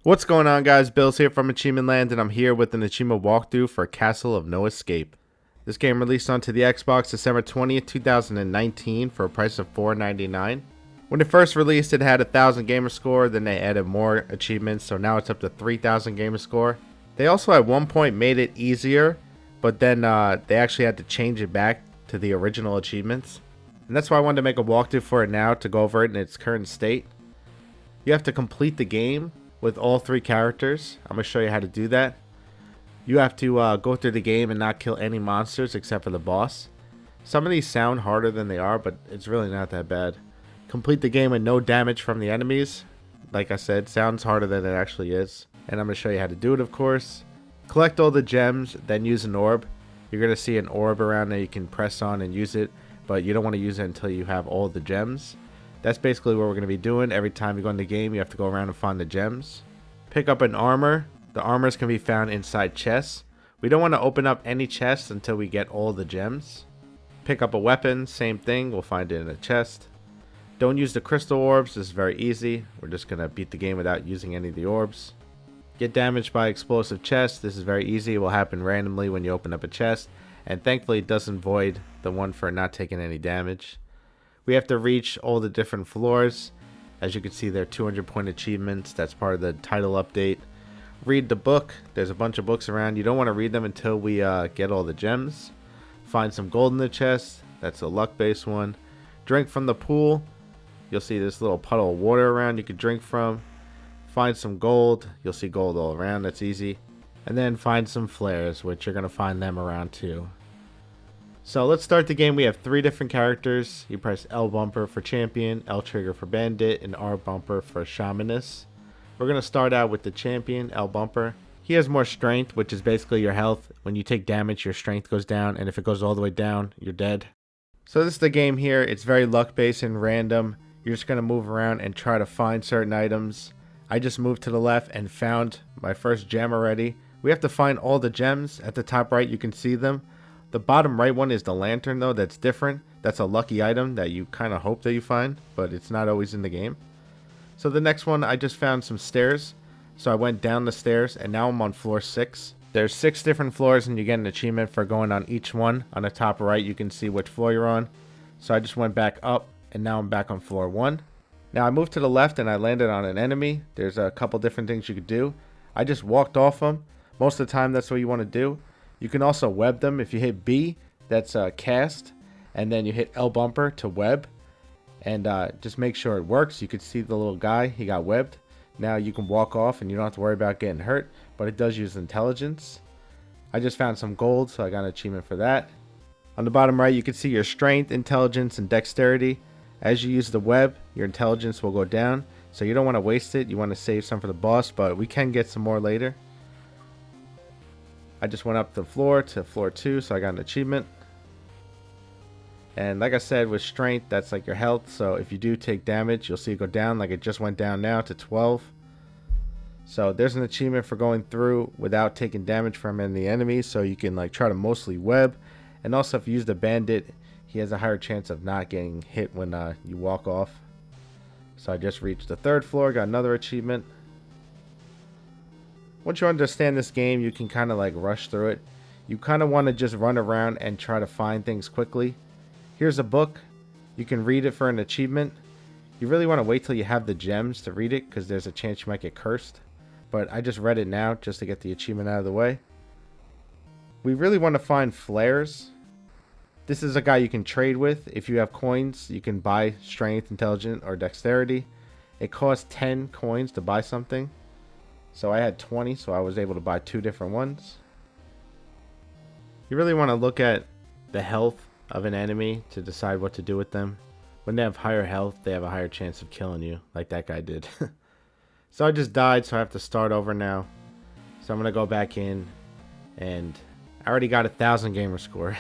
What's going on, guys? Bill's here from AchievementLand, and I'm here with an achievement walkthrough for Castle of No Escape. This game released onto the Xbox December 20th, 2019 for a price of $4.99. When it first released, it had 1,000 gamer score, then they added more achievements, so now it's up to 3,000 gamer score. They also at one point made it easier, but then they actually had to change it back to the original achievements. And that's why I wanted to make a walkthrough for it now to go over it in its current state. You have to complete the game with all 3 characters. I'm going to show you how to do that. You have to go through the game and not kill any monsters except for the boss. Some of these sound harder than they are, but it's really not that bad. Complete the game with no damage from the enemies. Like I said, sounds harder than it actually is. And I'm going to show you how to do it, of course. Collect all the gems, then use an orb. You're going to see an orb around there you can press on and use it, but you don't want to use it until you have all the gems. That's basically what we're going to be doing. Every time you go in the game, you have to go around and find the gems. Pick up an armor. The armors can be found inside chests. We don't want to open up any chests until we get all the gems. Pick up a weapon. Same thing. We'll find it in a chest. Don't use the crystal orbs. This is very easy. We're just going to beat the game without using any of the orbs. Get damaged by explosive chests. This is very easy. It will happen randomly when you open up a chest. And thankfully, it doesn't void the one for not taking any damage. We have to reach all the different floors. As you can see, they're 200-point achievements. That's part of the title update. Read the book. There's a bunch of books around. You don't want to read them until we get all the gems. Find some gold in the chest. That's a luck-based one. Drink from the pool. You'll see this little puddle of water around you could drink from. Find some gold. You'll see gold all around. That's easy. And then find some flares, which you're going to find them around too. So let's start the game. We have 3 different characters. You press L bumper for champion, L trigger for bandit, and R bumper for shamanist. We're going to start out with the champion, L bumper. He has more strength, which is basically your health. When you take damage, your strength goes down, and if it goes all the way down, you're dead. So this is the game here. It's very luck based and random. You're just going to move around and try to find certain items. I just moved to the left and found my first gem already. We have to find all the gems. At the top right, you can see them. The bottom right one is the lantern, though. That's different. That's a lucky item that you kind of hope that you find, but it's not always in the game. So the next one, I just found some stairs. So I went down the stairs, and now I'm on floor 6. There's 6 different floors, and you get an achievement for going on each one. On the top right, you can see which floor you're on. So I just went back up, and now I'm back on floor 1. Now I moved to the left, and I landed on an enemy. There's a couple different things you could do. I just walked off them. Most of the time, that's what you want to do. You can also web them. If you hit B, that's cast, and then you hit L bumper to web, and just make sure it works. You can see the little guy, he got webbed. Now you can walk off and you don't have to worry about getting hurt, but it does use intelligence. I just found some gold, so I got an achievement for that. On the bottom right, you can see your strength, intelligence, and dexterity. As you use the web, your intelligence will go down, so you don't want to waste it. You want to save some for the boss, but we can get some more later. I just went up the floor to floor 2, so I got an achievement. And like I said, with strength, that's like your health. So if you do take damage, you'll see it go down, like it just went down now to 12. So there's an achievement for going through without taking damage from any enemies. So you can like try to mostly web. And also if you use the bandit, he has a higher chance of not getting hit when you walk off. So I just reached the 3rd floor, got another achievement. Once you understand this game, you can kind of like rush through it. You kind of want to just run around and try to find things quickly. Here's a book. You can read it for an achievement. You really want to wait till you have the gems to read it, because there's a chance you might get cursed. But I just read it now just to get the achievement out of the way. We really want to find flares. This is a guy you can trade with. If you have coins, you can buy strength, intelligence, or dexterity. It costs 10 coins to buy something. So I had 20, so I was able to buy 2 different ones. You really want to look at the health of an enemy to decide what to do with them. When they have higher health, they have a higher chance of killing you, like that guy did. So I just died, so I have to start over now. So I'm going to go back in, and I already got 1,000 gamer score.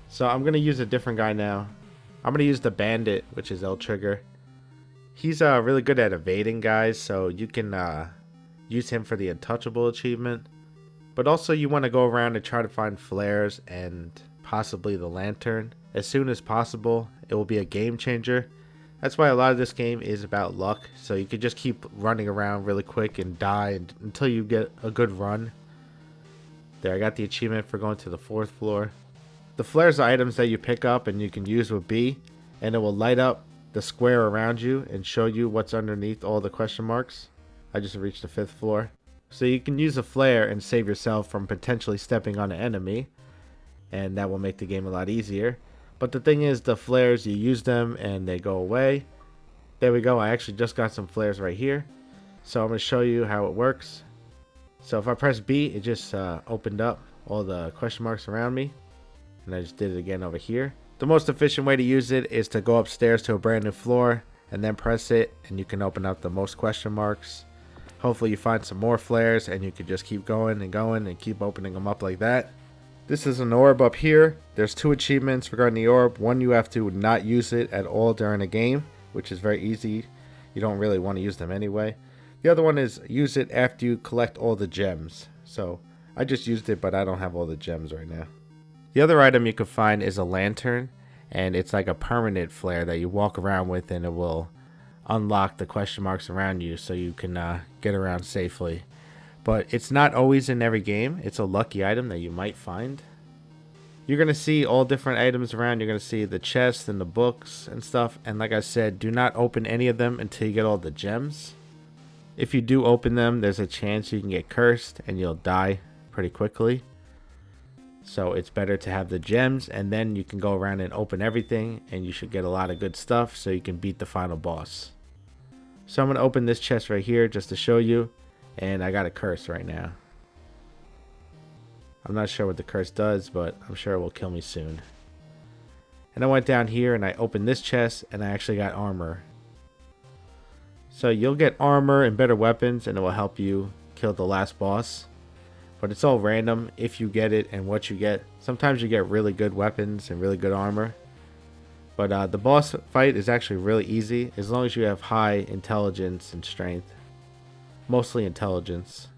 So I'm going to use a different guy now. I'm going to use the bandit, which is L trigger. He's really good at evading guys, so you can use him for the untouchable achievement. But also you want to go around and try to find flares and possibly the lantern as soon as possible. It will be a game changer. That's why a lot of this game is about luck. So you could just keep running around really quick and die until you get a good run. There, I got the achievement for going to the 4th floor. The flares are items that you pick up and you can use with B, and it will light up the square around you and show you what's underneath all the question marks. I just reached the 5th floor. So you can use a flare and save yourself from potentially stepping on an enemy, and that will make the game a lot easier. But the thing is, the flares, you use them and they go away. There we go. I actually just got some flares right here. So I'm going to show you how it works. So if I press B, it just opened up all the question marks around me. And I just did it again over here. The most efficient way to use it is to go upstairs to a brand new floor and then press it, and you can open up the most question marks. Hopefully you find some more flares and you can just keep going and keep opening them up like that. This is an orb up here. There's 2 achievements regarding the orb. One, you have to not use it at all during a game, which is very easy. You don't really want to use them anyway. The other one is use it after you collect all the gems. So I just used it, but I don't have all the gems right now. The other item you can find is a lantern, and it's like a permanent flare that you walk around with, and it will unlock the question marks around you so you can get around safely. But it's not always in every game. It's a lucky item that you might find. You're going to see all different items around. You're going to see the chests and the books and stuff. And like I said, do not open any of them until you get all the gems. If you do open them, there's a chance you can get cursed and you'll die pretty quickly. So it's better to have the gems, and then you can go around and open everything, and you should get a lot of good stuff so you can beat the final boss. So I'm going to open this chest right here just to show you, and I got a curse right now. I'm not sure what the curse does, but I'm sure it will kill me soon. And I went down here and I opened this chest, and I actually got armor. So you'll get armor and better weapons, and it will help you kill the last boss. But it's all random if you get it and what you get. Sometimes you get really good weapons and really good armor. But the boss fight is actually really easy as long as you have high intelligence and strength. Mostly intelligence.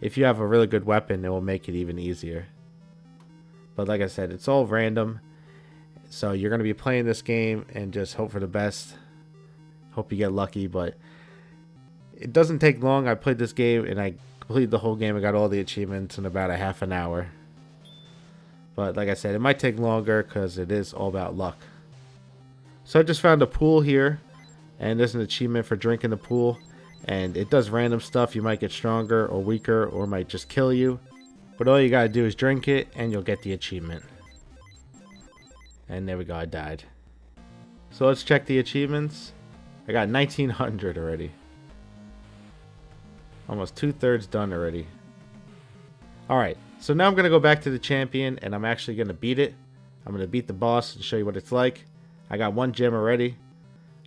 If you have a really good weapon, it will make it even easier. But like I said, it's all random. So you're going to be playing this game and just hope for the best. Hope you get lucky, but it doesn't take long. I played this game and I completed the whole game. I got all the achievements in about a half an hour. But like I said, it might take longer because it is all about luck. So I just found a pool here, and there's an achievement for drinking the pool, and it does random stuff. You might get stronger or weaker, or it might just kill you. But all you gotta do is drink it and you'll get the achievement. And there we go, I died. So let's check the achievements. I got 1900 already. Almost 2/3 done already. Alright, so now I'm going to go back to the champion, and I'm actually going to beat it. I'm going to beat the boss and show you what it's like. I got 1 gem already.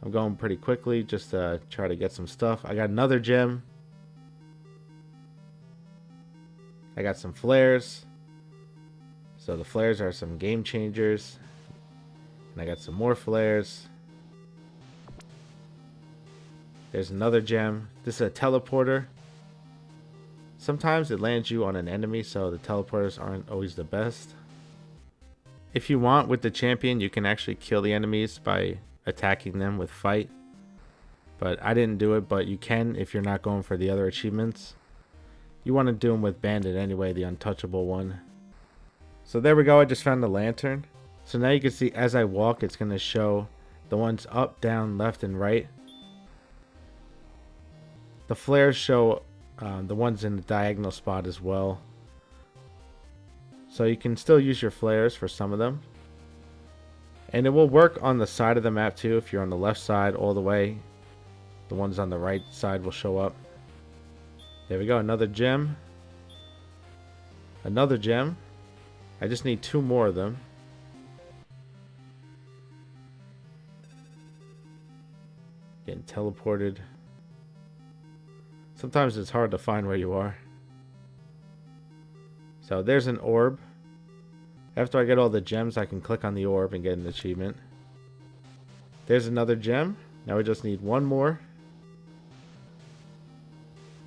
I'm going pretty quickly just to try to get some stuff. I got another gem. I got some flares. So the flares are some game changers. And I got some more flares. There's another gem. This is a teleporter. Sometimes it lands you on an enemy, so the teleporters aren't always the best. If you want, with the champion, you can actually kill the enemies by attacking them with fight. But I didn't do it, but you can if you're not going for the other achievements. You want to do them with Bandit anyway, the untouchable one. So there we go, I just found the lantern. So now you can see as I walk, it's going to show the ones up, down, left, and right. The flares show the ones in the diagonal spot as well. So you can still use your flares for some of them. And it will work on the side of the map too. If you're on the left side all the way, the ones on the right side will show up. There we go, another gem. Another gem. I just need 2 more of them. Getting teleported. Sometimes it's hard to find where you are. So there's an orb. After I get all the gems, I can click on the orb and get an achievement. There's another gem. Now we just need 1 more.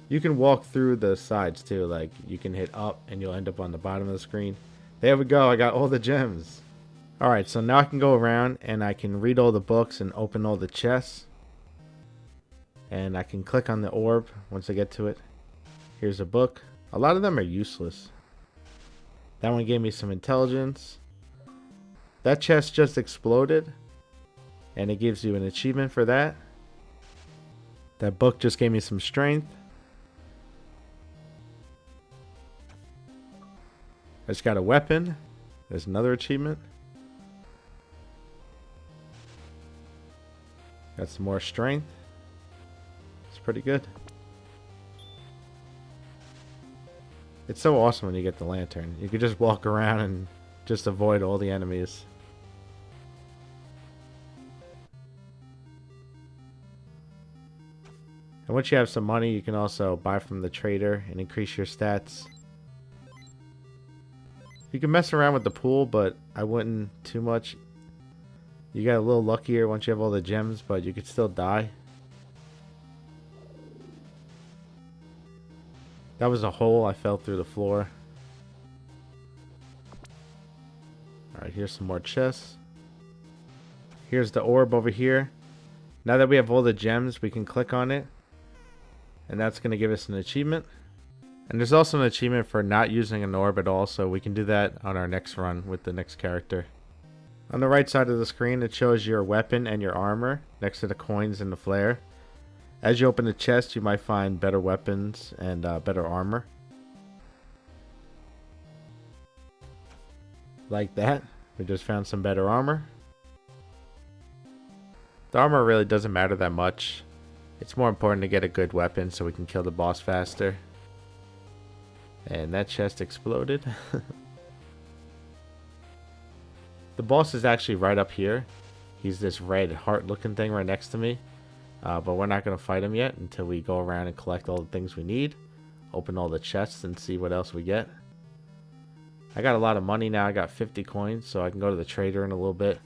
You can walk through the sides too. Like you can hit up and you'll end up on the bottom of the screen. There we go. I got all the gems. Alright, so now I can go around and I can read all the books and open all the chests. And I can click on the orb once I get to it. Here's a book. A lot of them are useless. That one gave me some intelligence. That chest just exploded. And it gives you an achievement for that. That book just gave me some strength. I just got a weapon. There's another achievement. Got some more strength. It's pretty good. It's so awesome when you get the lantern. You can just walk around and just avoid all the enemies. And once you have some money, you can also buy from the trader and increase your stats. You can mess around with the pool, but I wouldn't too much. You get a little luckier once you have all the gems, but you could still die. That was a hole. I fell through the floor. Alright, here's some more chests. Here's the orb over here. Now that we have all the gems, we can click on it. And that's going to give us an achievement. And there's also an achievement for not using an orb at all, so we can do that on our next run with the next character. On the right side of the screen, it shows your weapon and your armor next to the coins and the flare. As you open the chest, you might find better weapons and better armor. Like that. We just found some better armor. The armor really doesn't matter that much. It's more important to get a good weapon so we can kill the boss faster. And that chest exploded. The boss is actually right up here. He's this red heart looking thing right next to me. But we're not going to fight him yet until we go around and collect all the things we need. Open all the chests and see what else we get. I got a lot of money now. I got 50 coins, so I can go to the trader in a little bit.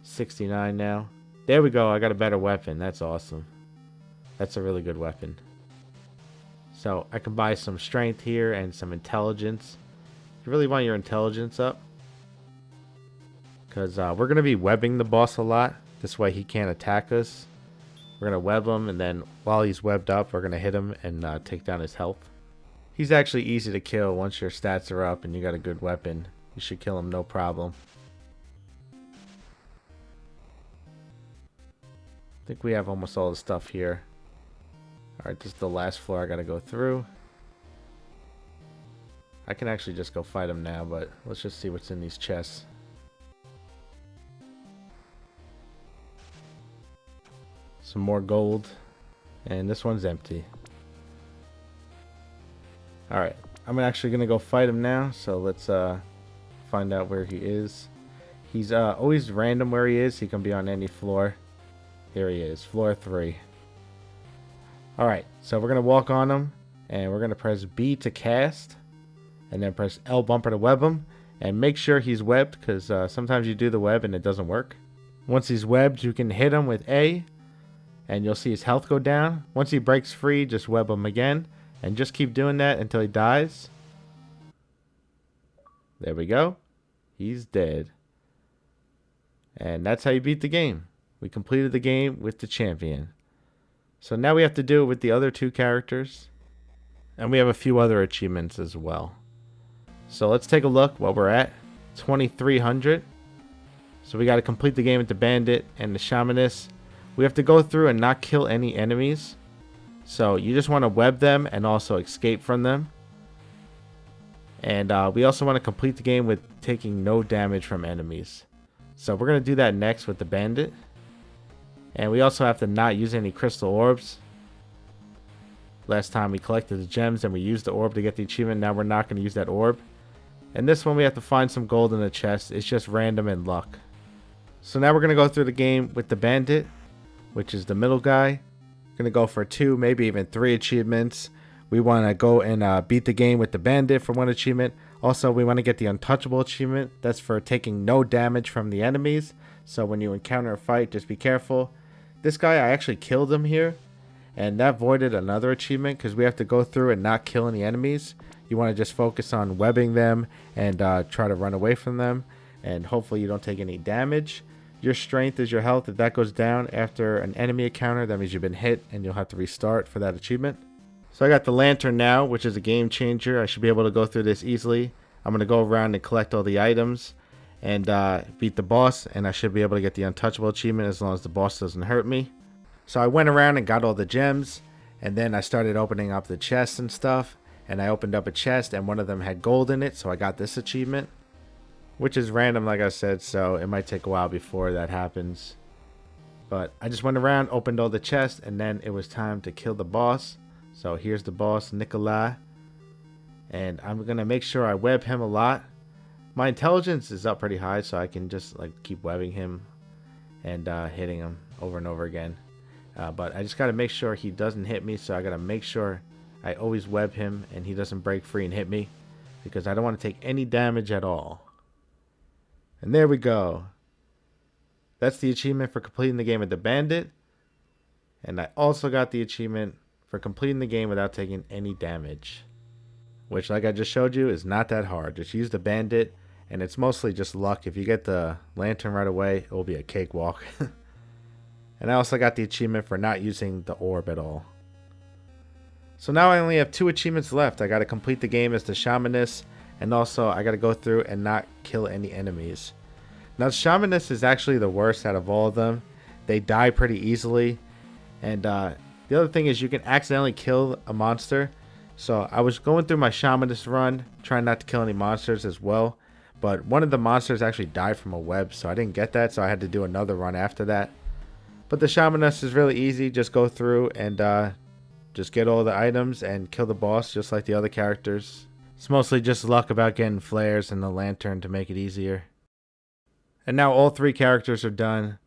69 now. There we go. I got a better weapon. That's awesome. That's a really good weapon. So I can buy some strength here and some intelligence. You really want your intelligence up, because we're going to be webbing the boss a lot. This way he can't attack us. We're going to web him, and then while he's webbed up, we're going to hit him and take down his health. He's actually easy to kill once your stats are up and you got a good weapon. You should kill him no problem. I think we have almost all the stuff here. Alright, this is the last floor I gotta go through. I can actually just go fight him now, but let's just see what's in these chests. Some more gold. And this one's empty. Alright, I'm actually gonna go fight him now, so let's find out where he is. He's always random where he is. He can be on any floor. Here he is, floor 3. Alright, so we're going to walk on him, and we're going to press B to cast, and then press L bumper to web him, and make sure he's webbed, because sometimes you do the web and it doesn't work. Once he's webbed, you can hit him with A, and you'll see his health go down. Once he breaks free, just web him again, and just keep doing that until he dies. There we go. He's dead. And that's how you beat the game. We completed the game with the champion. So now we have to do it with the other 2 characters. And we have a few other achievements as well. So let's take a look what we're at. 2300. So we got to complete the game with the Bandit and the Shamanist. We have to go through and not kill any enemies. So you just want to web them and also escape from them. And we also want to complete the game with taking no damage from enemies. So we're going to do that next with the Bandit. And we also have to not use any crystal orbs. Last time we collected the gems and we used the orb to get the achievement. Now we're not going to use that orb. And this one we have to find some gold in the chest. It's just random and luck. So now we're going to go through the game with the Bandit, which is the middle guy. Going to go for 2, maybe even 3 achievements. We want to go and beat the game with the Bandit for 1 achievement. Also, we want to get the Untouchable achievement. That's for taking no damage from the enemies. So when you encounter a fight, just be careful. This guy, I actually killed him here. And that voided another achievement because we have to go through and not kill any enemies. You want to just focus on webbing them and try to run away from them. and hopefully you don't take any damage. Your strength is your health. If that goes down after an enemy encounter, that means you've been hit and you'll have to restart for that achievement. So I got the lantern now, which is a game changer. I should be able to go through this easily. I'm going to go around and collect all the items and beat the boss, and I should be able to get the untouchable achievement as long as the boss doesn't hurt me. So I went around and got all the gems, and then I started opening up the chests and stuff, and I opened up a chest and one of them had gold in it, so I got this achievement, which is random like I said, so it might take a while before that happens. But I just went around, opened all the chests, and then it was time to kill the boss. So here's the boss, Nikolai, and I'm gonna make sure I web him a lot. My intelligence is up pretty high, so I can just like keep webbing him and hitting him over and over again. But I just gotta make sure he doesn't hit me, so I gotta make sure I always web him and he doesn't break free and hit me, because I don't want to take any damage at all. And there we go. That's the achievement for completing the game with the Bandit. And I also got the achievement for completing the game without taking any damage, which, like I just showed you, is not that hard. Just use the Bandit, and it's mostly just luck. If you get the lantern right away, it will be a cakewalk. And I also got the achievement for not using the orb at all. So now I only have 2 achievements left. I got to complete the game as the Shamanist, and also I got to go through and not kill any enemies. Now, Shamanist is actually the worst out of all of them. They die pretty easily, and the other thing is you can accidentally kill a monster. So I was going through my Shamanist run, trying not to kill any monsters as well, but one of the monsters actually died from a web, so I didn't get that, so I had to do another run after that. But the Shamanist is really easy. Just go through and just get all the items and kill the boss just like the other characters. It's mostly just luck about getting flares and the lantern to make it easier. And now all 3 characters are done.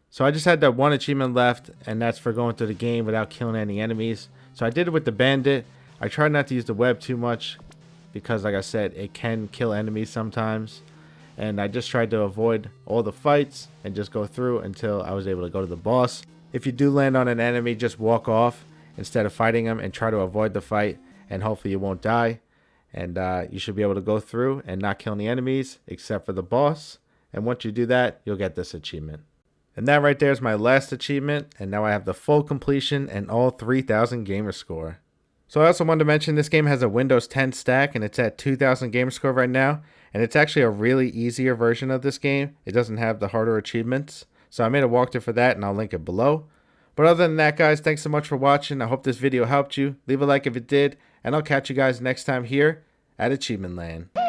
So I just had that 1 achievement left, and that's for going through the game without killing any enemies. So I did it with the Bandit. I tried not to use the web too much because, like I said, it can kill enemies sometimes. And I just tried to avoid all the fights and just go through until I was able to go to the boss. If you do land on an enemy, just walk off instead of fighting them and try to avoid the fight, and hopefully you won't die. And you should be able to go through and not kill any enemies except for the boss. And once you do that, you'll get this achievement. And that right there is my last achievement, and now I have the full completion and all 3,000 gamer score. So I also wanted to mention this game has a Windows 10 stack, and it's at 2,000 gamer score right now, and it's actually a really easier version of this game. It doesn't have the harder achievements, so I made a walkthrough for that, and I'll link it below. But other than that, guys, thanks so much for watching. I hope this video helped you. Leave a like if it did, and I'll catch you guys next time here at Achievement Land.